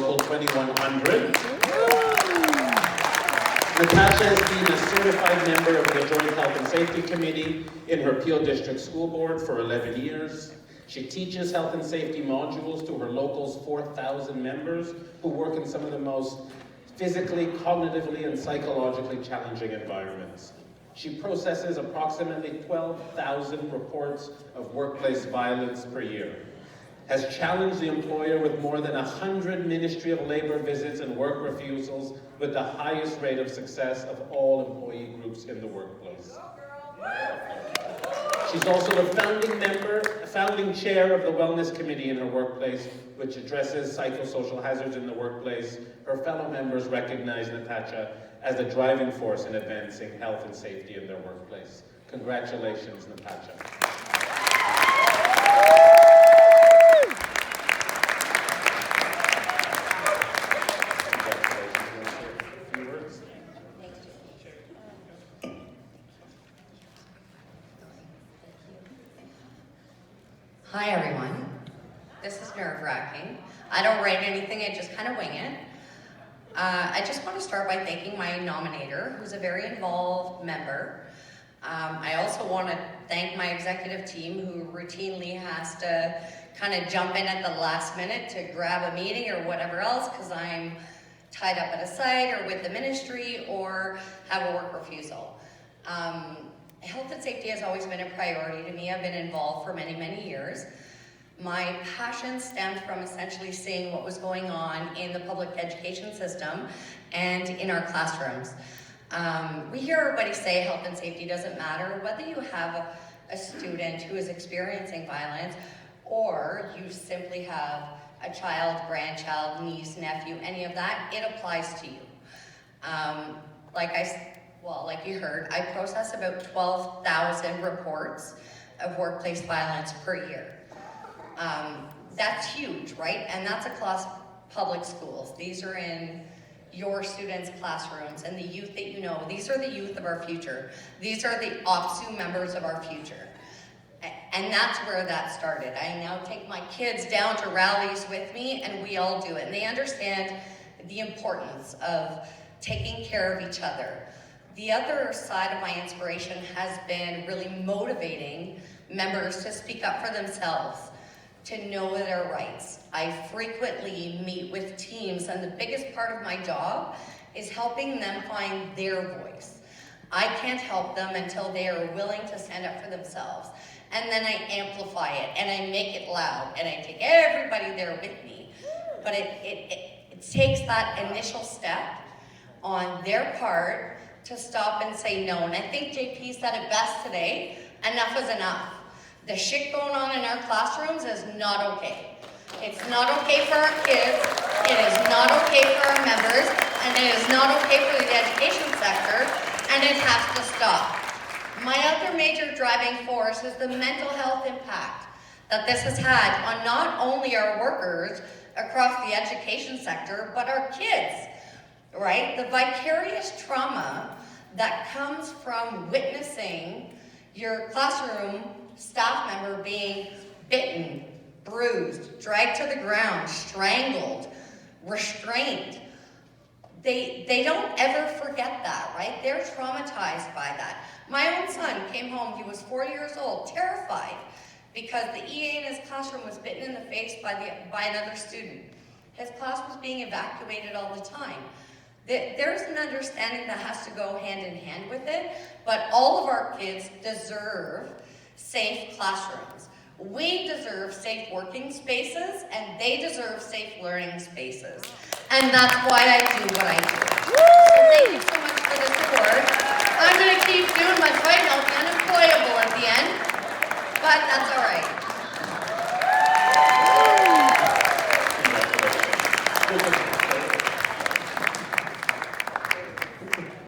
Local 2100. Natacha has been a certified member of the Joint Health and Safety Committee in her Peel District School Board for 11 years. She teaches health and safety modules to her local's 4,000 members who work in some of the most physically, cognitively, and psychologically challenging environments. She processes approximately 12,000 reports of workplace violence per year, has challenged the employer with more than 100 Ministry of Labour visits and work refusals with the highest rate of success of all employee groups in the workplace. She's also the founding chair of the Wellness Committee in her workplace, which addresses psychosocial hazards in the workplace. Her fellow members recognize Natacha as the driving force in advancing health and safety in their workplace. Congratulations, Natacha. Hi everyone. This is nerve-wracking. I don't write anything, I just kind of wing it. I just want to start by thanking my nominator, who's a very involved member. I also want to thank my executive team, who routinely has to kind of jump in at the last minute to grab a meeting or whatever else, because I'm tied up at a site or with the ministry or have a work refusal. Health and safety has always been a priority to me. I've been involved for many, many years. My passion stemmed from essentially seeing what was going on in the public education system and in our classrooms. We hear everybody say health and safety doesn't matter, whether you have a student who is experiencing violence or you simply have a child, grandchild, niece, nephew, any of that, it applies to you. Like you heard, I process about 12,000 reports of workplace violence per year. That's huge, right? And that's across public schools. These are in your students' classrooms and the youth that you know. These are the youth of our future. These are the OPSU members of our future. And that's where that started. I now take my kids down to rallies with me, and we all do it. And they understand the importance of taking care of each other. The other side of my inspiration has been really motivating members to speak up for themselves, to know their rights. I frequently meet with teams, and the biggest part of my job is helping them find their voice. I can't help them until they are willing to stand up for themselves. And then I amplify it, and I make it loud, and I take everybody there with me. But it takes that initial step on their part to stop and say no. And I think JP said it best today, enough is enough. The shit going on in our classrooms is not okay. It's not okay for our kids, it is not okay for our members, and it is not okay for the education sector, and it has to stop. My other major driving force is the mental health impact that this has had on not only our workers across the education sector, but our kids, right? The vicarious trauma that comes from witnessing your classroom staff member being bitten, bruised, dragged to the ground, strangled, restrained. They don't ever forget that, right? They're traumatized by that. My own son came home, he was 4 years old, terrified, because the EA in his classroom was bitten in the face by another student. His class was being evacuated all the time. There's an understanding that has to go hand in hand with it, but all of our kids deserve safe classrooms. We deserve safe working spaces, and they deserve safe learning spaces. And that's why I do what I do. So thank you so much for this award. I'm going to keep doing my fight. I'll be unemployable at the end, but that's